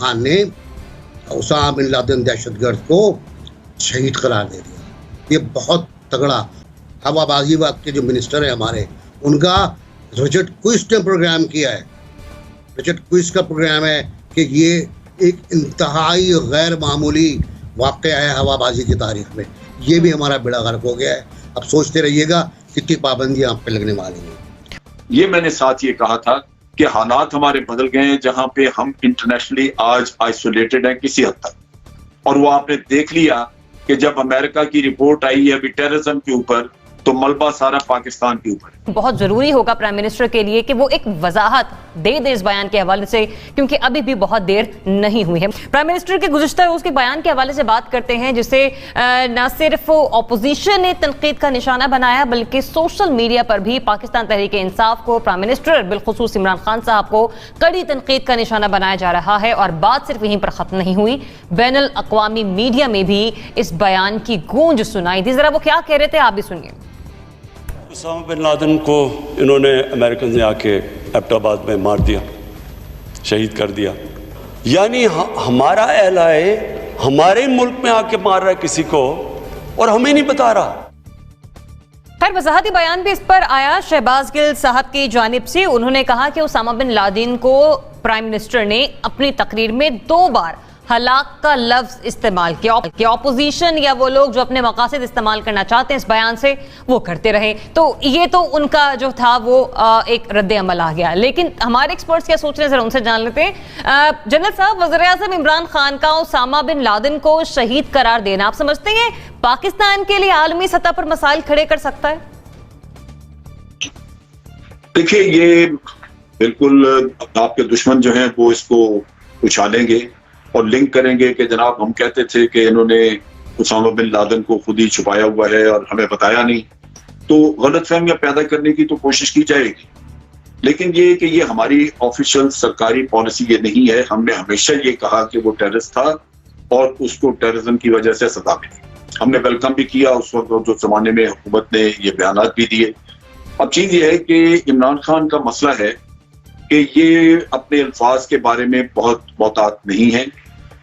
خان نے Usama bin Laden دہشت گرد کو شہید قرار دے دیا. یہ بہت تگڑا ہوا بازی وقت کے جو منسٹر ہیں ہمارے, ان کا رچرڈ کوئس نے پروگرام کیا ہے. رچرڈ کوئس کا پروگرام ہے کہ یہ ایک انتہائی غیر معمولی واقعہ ہے ہوا بازی کی تاریخ میں. یہ بھی ہمارا بیڑا غرق ہو گیا ہے. اب سوچتے رہیے گا کتنی پابندیاں آپ پہ لگنے والی ہیں. یہ میں نے ساتھ یہ کہا تھا کہ حالات ہمارے بدل گئے ہیں, جہاں پہ ہم انٹرنیشنلی آج آئسولیٹڈ ہیں کسی حد تک. اور وہ آپ نے دیکھ لیا کہ جب امریکہ کی رپورٹ آئی ہے ابھی ٹیررزم کے اوپر, تو ملبہ سارا پاکستان کے اوپر. بہت ضروری ہوگا پرائم منسٹر کے لیے کہ وہ ایک وضاحت دے دے اس بیان کے حوالے سے, کیونکہ ابھی بھی بہت دیر نہیں ہوئی ہے. پرائم منسٹر کے گزشتہ روز کے بیان کے حوالے سے بات کرتے ہیں, جسے نہ صرف اپوزیشن نے تنقید کا نشانہ بنایا, بلکہ سوشل میڈیا پر بھی پاکستان تحریک انصاف کو, پرائم منسٹر بالخصوص عمران خان صاحب کو کڑی تنقید کا نشانہ بنایا جا رہا ہے. اور بات صرف یہیں پر ختم نہیں ہوئی, بین الاقوامی میڈیا میں بھی اس بیان کی گونج سنائی دی. ذرا وہ کیا کہہ رہے تھے آپ بھی سنیے. اسامہ بن لادن کو انہوں نے امریکن نے آ کے ایبٹ آباد میں مار دیا, شہید کر دیا. یعنی ہمارا اہلائے ہمارے ملک میں آ کے مار رہا ہے کسی کو اور ہمیں نہیں بتا رہا. خیر وضاحتی بیان بھی اس پر آیا شہباز گل صاحب کی جانب سے. انہوں نے کہا کہ اسامہ بن لادن کو پرائم منسٹر نے اپنی تقریر میں 2 بار ہلاک کا لفظ استعمال کیا کہ اپوزیشن یا وہ لوگ جو اپنے مقاصد استعمال کرنا چاہتے ہیں اس بیان سے وہ کرتے رہے. تو یہ تو ان کا جو تھا وہ ایک رد عمل آ گیا. لیکن ہمارے ایکسپرٹس کیا سوچ رہے ہیں ذرا ان سے جان لیتے ہیں. جنرل صاحب, وزیر اعظم عمران خان کا اسامہ بن لادن کو شہید قرار دینا آپ سمجھتے ہیں پاکستان کے لیے عالمی سطح پر مسائل کھڑے کر سکتا ہے؟ دیکھیے, یہ بالکل آپ کے دشمن جو ہیں وہ اس کو اچھالیں گے اور لنک کریں گے کہ جناب ہم کہتے تھے کہ انہوں نے اسامہ بن لادن کو خود ہی چھپایا ہوا ہے اور ہمیں بتایا نہیں. تو غلط فہمیاں پیدا کرنے کی تو کوشش کی جائے گی, لیکن یہ کہ یہ ہماری آفیشیل سرکاری پالیسی یہ نہیں ہے. ہم نے ہمیشہ یہ کہا کہ وہ ٹیررسٹ تھا اور اس کو ٹیررزم کی وجہ سے سزا ملی. ہم نے ویلکم بھی کیا اس وقت جو زمانے میں حکومت نے یہ بیانات بھی دیے. اب چیز یہ ہے کہ عمران خان کا مسئلہ ہے کہ یہ اپنے الفاظ کے بارے میں بہت محتاط نہیں ہے.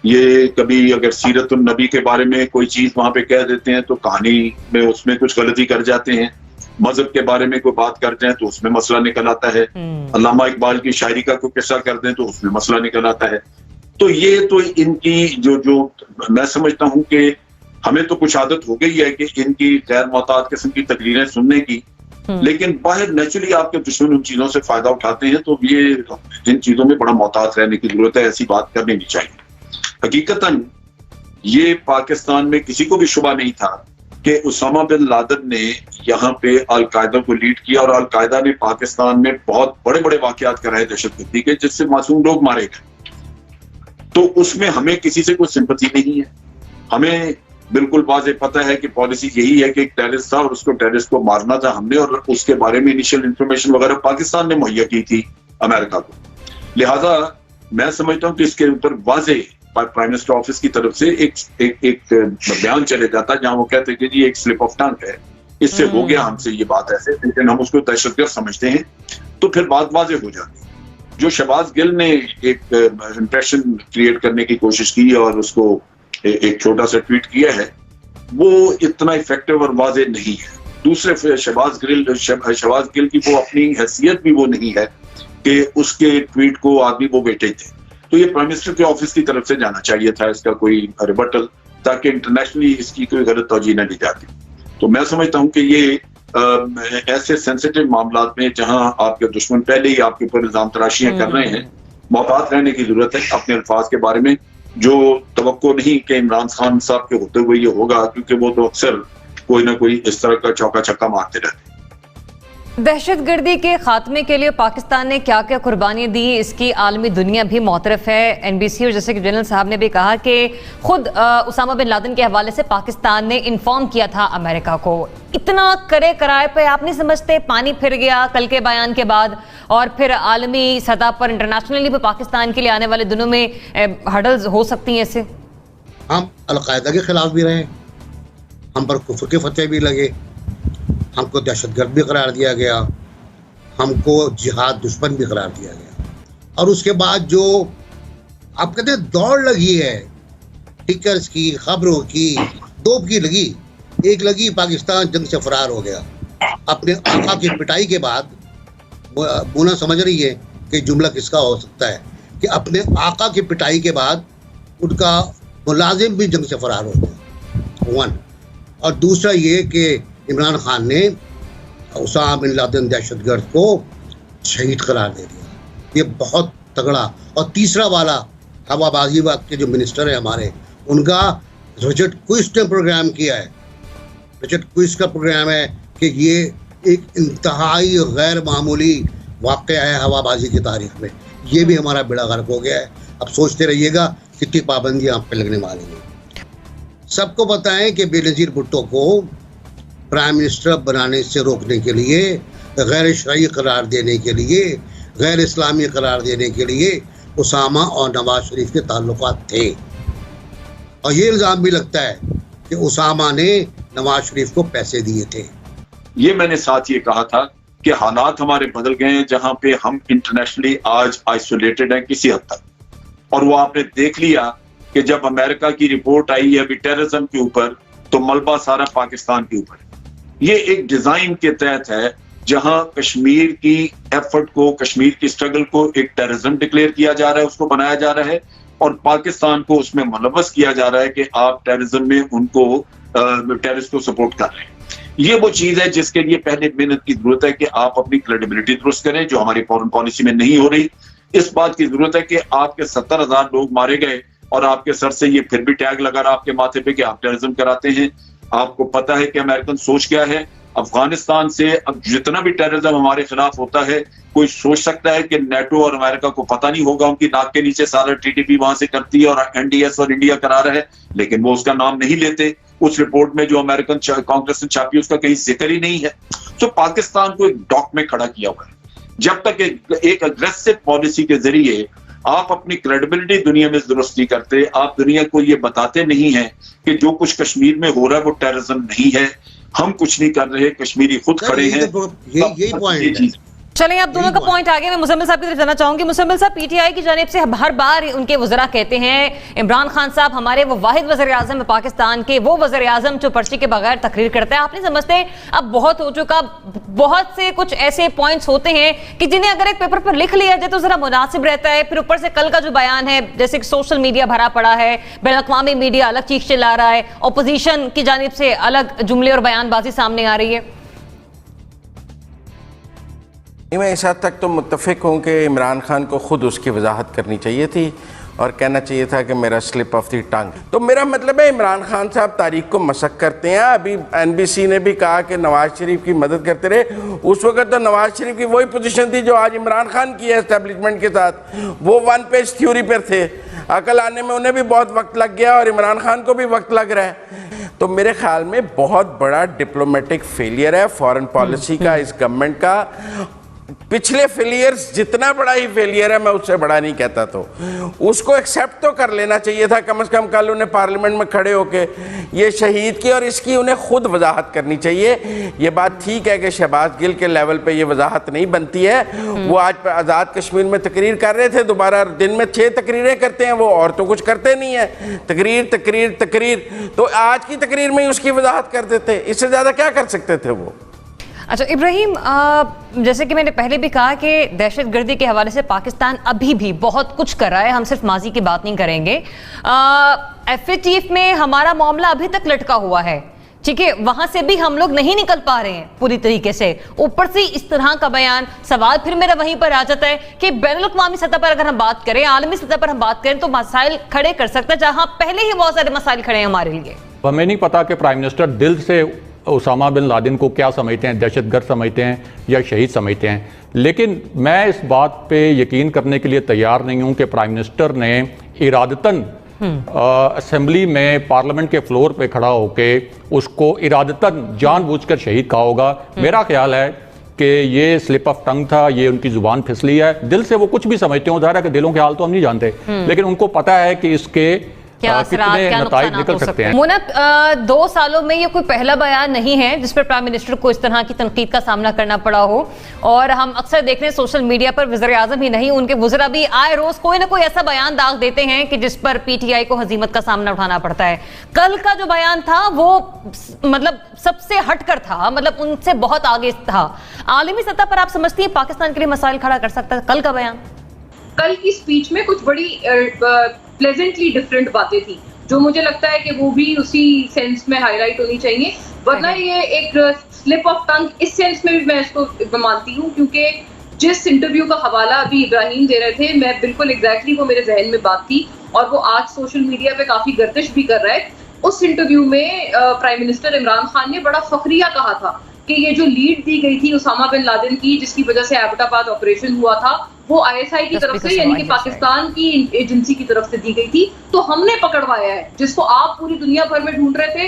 یہ کبھی اگر سیرت النبی کے بارے میں کوئی چیز وہاں پہ کہہ دیتے ہیں تو کہانی میں اس میں کچھ غلطی کر جاتے ہیں. مذہب کے بارے میں کوئی بات کر جائیں تو اس میں مسئلہ نکل آتا ہے. علامہ اقبال کی شاعری کا کوئی قصہ کر دیں تو اس میں مسئلہ نکل آتا ہے. تو یہ تو ان کی جو میں سمجھتا ہوں کہ ہمیں تو کچھ عادت ہو گئی ہے کہ ان کی غیر محتاط قسم کی تقریریں سننے کی, لیکن باہر نیچرلی آپ کے دشمن ان چیزوں سے فائدہ اٹھاتے ہیں. تو یہ ان چیزوں میں بڑا محتاط رہنے کی ضرورت ہے. ایسی بات کرنی نہیں چاہیے. حقیقتاً یہ پاکستان میں کسی کو بھی شبہ نہیں تھا کہ اسامہ بن لادن نے یہاں پہ القاعدہ کو لیڈ کیا, اور القاعدہ نے پاکستان میں بہت بڑے بڑے واقعات کرائے دہشت گردی کے, جس سے معصوم لوگ مارے گئے. تو اس میں ہمیں کسی سے کوئی سمپتی نہیں ہے. ہمیں بالکل واضح پتہ ہے کہ پالیسی یہی ہے کہ ایک ٹیررسٹ تھا اور اس کو ٹیررسٹ کو مارنا تھا ہم نے, اور اس کے بارے میں انیشل انفارمیشن وغیرہ پاکستان نے مہیا کی تھی امریکہ کو. لہٰذا میں سمجھتا ہوں کہ اس کے اوپر واضح پرائم منسٹر آفس کی طرف سے ایک بیان چلے جاتا ہے جہاں وہ کہتے ہیں کہ جی ایک سلپ آف ٹنگ ہے, اس سے ہو گیا ہم سے یہ بات ایسے, لیکن ہم اس کو دہشت گرد سمجھتے ہیں. تو پھر بات واضح ہو جاتی ہے. جو شہباز گل نے ایک امپریشن کریٹ کرنے کی کوشش کی اور اس کو ایک چھوٹا سا ٹویٹ کیا ہے, وہ اتنا افیکٹو اور واضح نہیں ہے. دوسرے شہباز گل کی وہ اپنی حیثیت بھی وہ نہیں ہے کہ اس کے ٹویٹ کو آدمی وہ بیٹے تھے. تو یہ پرائم منسٹر کے آفس کی طرف سے جانا چاہیے تھا اس کا کوئی ریبٹل, تاکہ انٹرنیشنلی اس کی کوئی غلط توجہ نہ دی جاتی. تو میں سمجھتا ہوں کہ یہ ایسے سینسیٹیو معاملات میں جہاں آپ کے دشمن پہلے ہی آپ کے اوپر الزام تراشیاں کر رہے ہیں, محتاط رہنے کی ضرورت ہے اپنے الفاظ کے بارے میں. جو توقع نہیں کہ عمران خان صاحب کے ہوتے ہوئے یہ ہوگا, کیونکہ وہ تو اکثر کوئی نہ کوئی اس طرح کا چوکا چھکا مارتے رہتے. دہشت گردی کے خاتمے کے لیے پاکستان نے کیا کیا قربانیاں دی, اس کی عالمی دنیا بھی معترف ہے. این بی سی اور جیسے کہ جنرل صاحب نے بھی کہا کہ خود اسامہ بن لادن کے حوالے سے پاکستان نے انفارم کیا تھا امریکہ کو. اتنا کرے کرائے پہ آپ نہیں سمجھتے پانی پھر گیا کل کے بیان کے بعد, اور پھر عالمی سطح پر انٹرنیشنلی بھی پاکستان کے لیے آنے والے دنوں میں ہرڈلز ہو سکتی ہیں اس سے؟ ہم القاعدہ کے خلاف بھی رہے, ہم پر کفر کے فتح بھی لگے, ہم کو دہشت گرد بھی قرار دیا گیا, ہم کو جہاد دشمن بھی قرار دیا گیا. اور اس کے بعد جو آپ کہتے ہیں دوڑ لگی ہے ٹکرز کی، خبروں کی، دو کی لگی. ایک لگی پاکستان جنگ سے فرار ہو گیا. اپنے آقا کی پٹائی کے بعد مونا سمجھ رہی ہے کہ جملہ کس کا ہو سکتا ہے کہ اپنے آقا کی پٹائی کے بعد ان کا ملازم بھی جنگ سے فرار ہو گیا. ون. اور دوسرا یہ کہ عمران خان نے اسامہ بن لادن دہشت گرد کو شہید قرار دے دیا. یہ بہت تگڑا. اور تیسرا والا ہوا بازی وقت کے جو منسٹر ہیں ہمارے، ان کا رجٹ کوئز نے پروگرام کیا ہے. رجٹ کوئز کا پروگرام ہے کہ یہ ایک انتہائی غیر معمولی واقعہ ہے ہوا بازی کی تاریخ میں. یہ بھی ہمارا بیڑا غرق ہو گیا ہے. اب سوچتے رہیے گا کتنی پابندیاں آپ پہ لگنے والی ہیں. سب کو پتہ ہے کہ بے نظیر بھٹو کو پرائم منسٹر بنانے سے روکنے کے لیے، غیر شرعی قرار دینے کے لیے، غیر اسلامی قرار دینے کے لیے اسامہ اور نواز شریف کے تعلقات تھے. اور یہ الزام بھی لگتا ہے کہ اسامہ نے نواز شریف کو پیسے دیے تھے. یہ میں نے ساتھ یہ کہا تھا کہ حالات ہمارے بدل گئے ہیں، جہاں پہ ہم انٹرنیشنلی آج آئسولیٹڈ ہیں کسی حد تک. اور وہ آپ نے دیکھ لیا کہ جب امریکہ کی رپورٹ آئی ہے ابھی ٹیررزم کے اوپر، تو ملبہ سارا پاکستان کے اوپر. یہ ایک ڈیزائن کے تحت ہے جہاں کشمیر کی ایفرٹ کو، کشمیر کی اسٹرگل کو ایک ٹیررزم ڈکلیئر کیا جا رہا ہے، اس کو بنایا جا رہا ہے، اور پاکستان کو اس میں ملوث کیا جا رہا ہے کہ آپ ٹیررزم میں ان کو ٹیررسٹ کو سپورٹ کر رہے ہیں. یہ وہ چیز ہے جس کے لیے پہلے محنت کی ضرورت ہے کہ آپ اپنی کریڈیبلٹی درست کریں، جو ہماری فورن پالیسی میں نہیں ہو رہی. اس بات کی ضرورت ہے کہ آپ کے 70,000 لوگ مارے گئے اور آپ کے سر سے یہ پھر بھی ٹیگ لگا رہا آپ کے ماتھے پہ کہ آپ ٹیررزم کراتے ہیں. آپ کو پتا ہے کہ امریکن سوچ کیا ہے. افغانستان سے اب جتنا بھی ٹیررزم ہمارے خلاف ہوتا ہے، کوئی سوچ سکتا ہے کہ نیٹو اور امریکہ کو پتہ نہیں ہوگا، ان کی ناک کے نیچے سارا ٹی ٹی پی وہاں سے کرتی ہے اور این ڈی ایس اور انڈیا کرا رہا ہے، لیکن وہ اس کا نام نہیں لیتے. اس رپورٹ میں جو امریکن کانگریس نے چھاپی اس کا کہیں ذکر ہی نہیں ہے. تو پاکستان کو ایک ڈاک میں کھڑا کیا ہوا ہے. جب تک ایک اگریسو پالیسی کے ذریعے آپ اپنی کریڈیبلٹی دنیا میں درست نہیں کرتے، آپ دنیا کو یہ بتاتے نہیں ہیں کہ جو کچھ کشمیر میں ہو رہا ہے وہ ٹیررزم نہیں ہے، ہم کچھ نہیں کر رہے، کشمیری خود کھڑے ہیں. یہی پوائنٹ ہے. چلیں آپ دونوں کا پوائنٹ آگے میں مزمل صاحب کی طرف جانا چاہوں گی. مزمل صاحب، پی ٹی آئی کی جانب سے ہر بار ان کے وزراء کہتے ہیں عمران خان صاحب ہمارے وہ واحد وزیر اعظم ہے پاکستان کے، وہ وزیر اعظم جو پرچی کے بغیر تقریر کرتا ہے. آپ نہیں سمجھتے اب بہت ہو چکا؟ بہت سے کچھ ایسے پوائنٹس ہوتے ہیں کہ جنہیں اگر ایک پیپر پر لکھ لیا جائے تو ذرا مناسب رہتا ہے. پھر اوپر سے کل کا جو بیان ہے، جیسے کہ سوشل میڈیا بھرا پڑا ہے، بین الاقوامی میڈیا الگ چیخ چلا رہا ہے، اپوزیشن کی جانب سے الگ جملے اور بیان بازی سامنے آ رہی ہے. میں اس حد تک تو متفق ہوں کہ عمران خان کو خود اس کی وضاحت کرنی چاہیے تھی اور کہنا چاہیے تھا کہ میرا سلپ آف دی ٹنگ. تو میرا مطلب ہے عمران خان صاحب تاریخ کو مسخ کرتے ہیں. ابھی این بی سی نے بھی کہا کہ نواز شریف کی مدد کرتے رہے. اس وقت تو نواز شریف کی وہی پوزیشن تھی جو آج عمران خان کی ہے اسٹیبلشمنٹ کے ساتھ. وہ 1 پیج تھیوری پر تھے. عقل آنے میں انہیں بھی بہت وقت لگ گیا اور عمران خان کو بھی وقت لگ رہا ہے. تو میرے خیال میں بہت بڑا ڈپلومیٹک فیلئر ہے فارن پالیسی کا اس گورنمنٹ کا. پچھلے فیلئرز جتنا بڑا ہی فیلئر ہے، میں اس سے بڑا نہیں کہتا. تو اس کو ایکسیپٹ تو کر لینا چاہیے تھا. کم از کم کل انہیں پارلیمنٹ میں کھڑے ہو کے یہ شہید کی اور اس کی انہیں خود وضاحت کرنی چاہیے. یہ بات ٹھیک ہے کہ شہباز گل کے لیول پہ یہ وضاحت نہیں بنتی ہے. وہ آج آزاد کشمیر میں تقریر کر رہے تھے، دوبارہ دن میں 6 تقریریں کرتے ہیں وہ، اور تو کچھ کرتے نہیں ہیں. تقریر تقریر تقریر. تو آج کی تقریر میں ہی اس کی وضاحت کر دیتے. اس سے زیادہ کیا کر سکتے تھے وہ؟ اچھا ابراہیم، جیسے کہ میں نے پہلے بھی کہا کہ دہشت گردی کے حوالے سے پاکستان ابھی بھی بہت کچھ کر رہا ہے. ہم صرف ماضی کی بات نہیں کریں گے. ایف اے ٹی ایف میں ہمارا معاملہ ابھی تک لٹکا ہوا ہے، ٹھیک ہے، وہاں سے بھی ہم لوگ نہیں نکل پا رہے ہیں پوری طریقے سے. اوپر سے اس طرح کا بیان. سوال پھر میرا وہیں پر آ جاتا ہے کہ بین الاقوامی سطح پر اگر ہم بات کریں، عالمی سطح پر ہم بات کریں تو مسائل کھڑے کر سکتا ہے جہاں پہلے ہی بہت سارے مسائل کھڑے ہیں ہمارے لیے. ہمیں نہیں پتا کہ پرائم منسٹر دل سے اسامہ بن لادن کو کیا سمجھتے ہیں، دہشت گرد سمجھتے ہیں یا شہید سمجھتے ہیں. لیکن میں اس بات پہ یقین کرنے کے لیے تیار نہیں ہوں کہ پرائم منسٹر نے ارادتاً اسمبلی میں پارلیمنٹ کے فلور پہ کھڑا ہو کے اس کو ارادتاً جان بوجھ کر شہید کہا ہوگا. میرا خیال ہے کہ یہ سلپ آف ٹنگ تھا، یہ ان کی زبان پھسلی ہے. دل سے وہ کچھ بھی سمجھتے ہوں، ظاہر ہے کہ دلوں کے حال تو ہم نہیں جانتے، لیکن ان کو پتا ہے کہ اس کے کیا اثرات کیا نقصانات ہو سکتے ہیں؟ مونک 2 سالوں میں یہ کوئی پہلا بیان نہیں ہے جس پر پرائم منسٹر کو اس طرح کی تنقید کا سامنا کرنا پڑا ہو، اور ہم اکثر دیکھ رہے ہیں سوشل میڈیا پر وزیر اعظم ہی نہیں ان کے وزراء بھی آئے روز کوئی نہ کوئی ایسا بیان داغ دیتے ہیں کہ جس پر پی ٹی آئی کو ہزیمت کا سامنا اٹھانا پڑتا ہے۔ کل کا جو بیان تھا وہ مطلب سب سے ہٹ کر تھا، مطلب ان سے بہت آگے تھا۔ عالمی سطح پر آپ سمجھتی ہیں پاکستان کے لیے مسائل کھڑا کر سکتا ہے کل کا بیان؟ کل کی سپیچ میں کچھ بڑی پلیزنٹلی ڈفرنٹ باتیں تھیں جو مجھے لگتا ہے کہ وہ بھی اسی سینس میں ہائی لائٹ ہونی چاہیے، ورنہ یہ ایک سلپ آف ٹنگ اس سینس میں بھی میں اس کو مانتی ہوں، کیونکہ جس انٹرویو کا حوالہ ابھی ابراہیم دے رہے تھے میں بالکل ایگزیکٹلی وہ میرے ذہن میں بات تھی، اور وہ آج سوشل میڈیا پہ کافی گردش بھی کر رہا ہے۔ اس انٹرویو میں پرائم منسٹر عمران خان نے بڑا فخریہ کہا تھا کہ یہ جو لیڈ دی گئی تھی اسامہ بن لادن کی، جس کی وجہ سے ایبٹ آباد آپریشن ہوا تھا، وہ آئی ایس آئی کی طرف سے یعنی کہ پاکستان کی ایجنسی کی طرف سے دی گئی تھی، تو ہم نے پکڑوایا ہے، جس کو آپ پوری دنیا بھر میں ڈھونڈ رہے تھے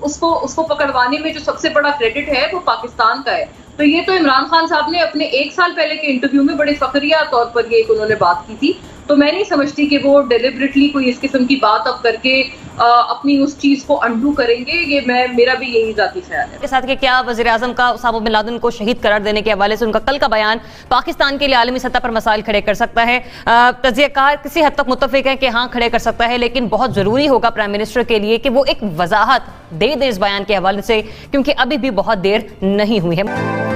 اس کو پکڑوانے میں جو سب سے بڑا کریڈٹ ہے وہ پاکستان کا ہے۔ تو یہ تو عمران خان صاحب نے اپنے 1 سال پہلے کے انٹرویو میں بڑے فخریہ طور پر یہ انہوں نے بات کی تھی، تو میں نہیں سمجھتی کہ وہ ڈیلیبریٹلی کوئی اس قسم کی بات اب کر کے اپنی اس چیز کو انڈو کریں گے، یہ میرا بھی یہی ذاتی خیال ہے۔ کے ساتھ کہ کیا وزیر اعظم کا اسامہ بن لادن کو شہید قرار دینے کے حوالے سے ان کا کل کا بیان پاکستان کے لیے عالمی سطح پر مسائل کھڑے کر سکتا ہے؟ تجزیہ کار کسی حد تک متفق ہے کہ ہاں کھڑے کر سکتا ہے، لیکن بہت ضروری ہوگا پرائم منسٹر کے لیے کہ وہ ایک وضاحت دے اس بیان کے حوالے سے، کیونکہ ابھی بھی بہت دیر نہیں ہوئی ہے۔